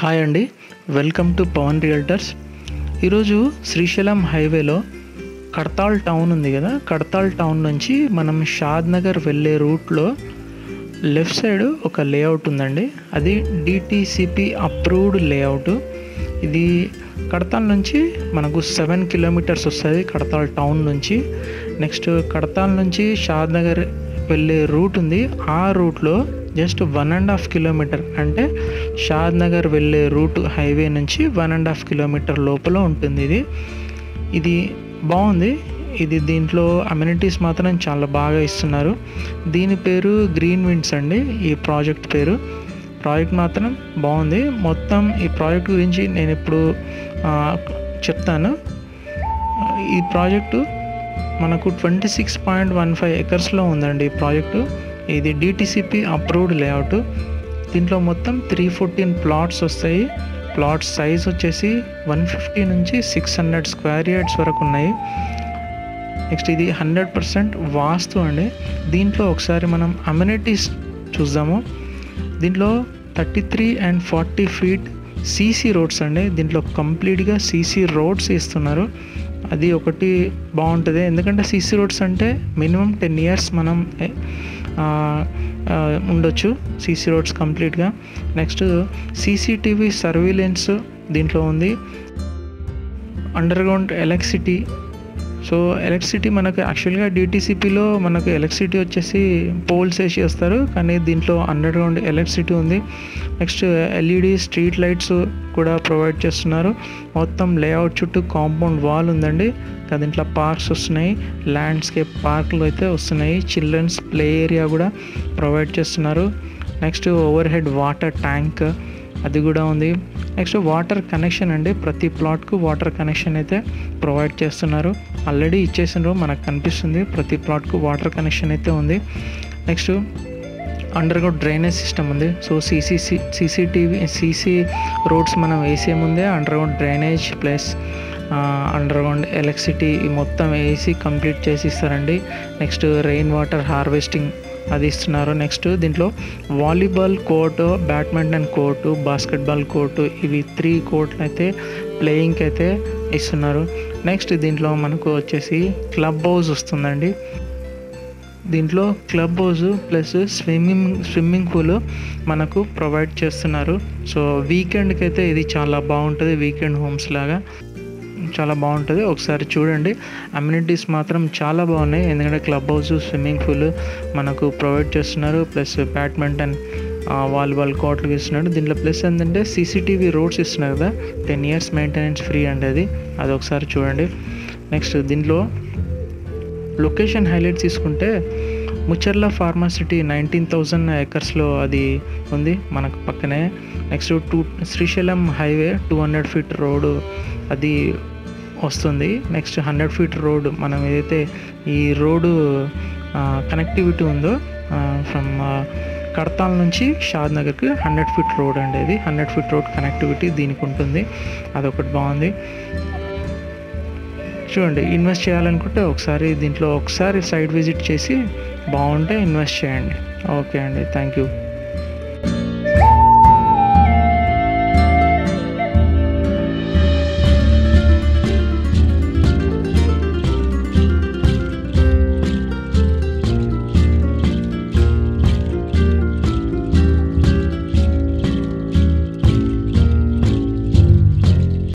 Hi అండి, welcome to Pawan realtors. ఈరోజు శ్రీశైలం హైవేలో కడతాల్ టౌన్ ఉంది కదా, కడతాల్ టౌన్ నుంచి మనం షాద్ నగర్ వెళ్ళే రూట్లో లెఫ్ట్ సైడ్ ఒక లేఅవుట్ ఉందండి. అది డిటిసిపి అప్రూవ్డ్ లేఅవుట్. ఇది కడతాల్ నుంచి మనకు 7 కిలోమీటర్స్ వస్తుంది కడతాల్ టౌన్ నుంచి. నెక్స్ట్ కడతాల్ నుంచి షాద్ నగర్ వెళ్ళే రూట్ ఉంది. ఆ రూట్లో జస్ట్ 1.5 కిలోమీటర్, అంటే షాద్ నగర్ వెళ్ళే రూట్ హైవే నుంచి 1.5 కిలోమీటర్ లోపల ఉంటుంది. ఇది బాగుంది. దీంట్లో అమ్యూనిటీస్ మాత్రం చాలా బాగా ఇస్తున్నారు. దీని పేరు గ్రీన్ విండ్స్ అండి. ఈ ప్రాజెక్ట్ పేరు. ప్రాజెక్ట్ మాత్రం బాగుంది. మొత్తం ఈ ప్రాజెక్ట్ గురించి నేను ఇప్పుడు చెప్తాను. ఈ ప్రాజెక్టు మనకు 26.15 ఎకర్స్లో ఉందండి ఈ ప్రాజెక్టు. ఇది డిటిసిపి అప్రూవ్డ్ లేఅవుట్. దీంట్లో మొత్తం 314 ప్లాట్స్ వస్తాయి. ప్లాట్ సైజ్ వచ్చేసి 150 నుంచి 600 స్క్వేర్ యార్డ్స్ వరకు ఉన్నాయి. నెక్స్ట్ ఇది 100% వాస్తు అండి. దీంట్లో ఒకసారి మనం అమ్యూనిటీస్ చూద్దాము. దీంట్లో 33 and 40 ఫీట్ సీసీ రోడ్స్ అండి. దీంట్లో కంప్లీట్గా సీసీ రోడ్స్ ఇస్తున్నారు. అది ఒకటి బాగుంటుంది, ఎందుకంటే సీసీ రోడ్స్ అంటే మినిమం 10 years మనం ఉండొచ్చు సీసీ రోడ్స్ కంప్లీట్గా. నెక్స్ట్ సీసీటీవీ సర్వీలెన్స్ దీంట్లో ఉంది. Underground electricity. సో ఎలక్ట్రిసిటీ మనకు యాక్చువల్గా డిటిసిపిలో మనకు ఎలక్ట్రిసిటీ వచ్చేసి పోల్స్ వేసి వస్తారు, కానీ దీంట్లో అండర్గ్రౌండ్ ఎలక్ట్రిసిటీ ఉంది. నెక్స్ట్ ఎల్ఈడి స్ట్రీట్ లైట్స్ కూడా ప్రొవైడ్ చేస్తున్నారు. మొత్తం లేఅవుట్ చుట్టూ కాంపౌండ్ వాల్ ఉందండి. దీంట్లో పార్క్స్ వస్తున్నాయి, ల్యాండ్స్కేప్ పార్కులు అయితే వస్తున్నాయి. చిల్డ్రన్స్ ప్లే ఏరియా కూడా ప్రొవైడ్ చేస్తున్నారు. Next over head water tank అది కూడా ఉంది. నెక్స్ట్ వాటర్ కనెక్షన్ అండి. ప్రతి ప్లాట్కు వాటర్ కనెక్షన్ అయితే ప్రొవైడ్ చేస్తున్నారు. ఆల్రెడీ ఇచ్చేసినారు, మనకు కనిపిస్తుంది. ప్రతి ప్లాట్కు వాటర్ కనెక్షన్ అయితే ఉంది. నెక్స్ట్ అండర్గ్రౌండ్ డ్రైనేజ్ సిస్టమ్ ఉంది. సో సీసీ రోడ్స్ మనం వేసే ముందే underground drainage plus underground electricity మొత్తం వేసి కంప్లీట్ చేసి ఇస్తారండి. నెక్స్ట్ రెయిన్ వాటర్ హార్వెస్టింగ్ అది ఇస్తున్నారు. నెక్స్ట్ దీంట్లో volleyball court, badminton court, basketball court, ఇవి 3 కోర్టులు అయితే ప్లేయింగ్కి అయితే ఇస్తున్నారు. నెక్స్ట్ దీంట్లో మనకు వచ్చేసి క్లబ్ హౌస్ వస్తుందండి. దీంట్లో club house plus swimming pool మనకు ప్రొవైడ్ చేస్తున్నారు. సో వీకెండ్కి అయితే ఇది చాలా బాగుంటుంది. వీకెండ్ హోమ్స్ లాగా చాలా బాగుంటుంది. ఒకసారి చూడండి. అమ్యూనిటీస్ మాత్రం చాలా బాగున్నాయి, ఎందుకంటే క్లబ్ హౌస్, స్విమ్మింగ్ పూల్ మనకు ప్రొవైడ్ చేస్తున్నారు. ప్లస్ బ్యాడ్మింటన్, వాలీబాల్ కోర్టులు ఇస్తున్నారు. దీంట్లో ప్లస్ ఏంటంటే సీసీటీవీ రోడ్స్ ఇస్తున్నారు కదా, 10 years మెయింటెనెన్స్ ఫ్రీ అండి. అది ఒకసారి చూడండి. నెక్స్ట్ దీంట్లో లొకేషన్ హైలైట్ తీసుకుంటే ముచ్చర్ల ఫార్మాసిటీ 19,000 ఎకర్స్లో అది ఉంది మనకు పక్కనే. Next Srisailam highway 200 feet road అది వస్తుంది. నెక్స్ట్ 100 ఫీట్ రోడ్, మనం ఏదైతే ఈ రోడ్డు కనెక్టివిటీ ఉందో ఫ్రమ్ కడతాల్ నుంచి షాద్ నగర్కి 100 ఫీట్ రోడ్ అండి. ఇది 100 ఫీట్ రోడ్ కనెక్టివిటీ దీనికి ఉంటుంది. అదొకటి బాగుంది. చూడండి, ఇన్వెస్ట్ చేయాలనుకుంటే దీంట్లో ఒకసారి సైట్ విజిట్ చేసి బాగుంటే ఇన్వెస్ట్ చేయండి. ఓకే అండి, థ్యాంక్ యూ.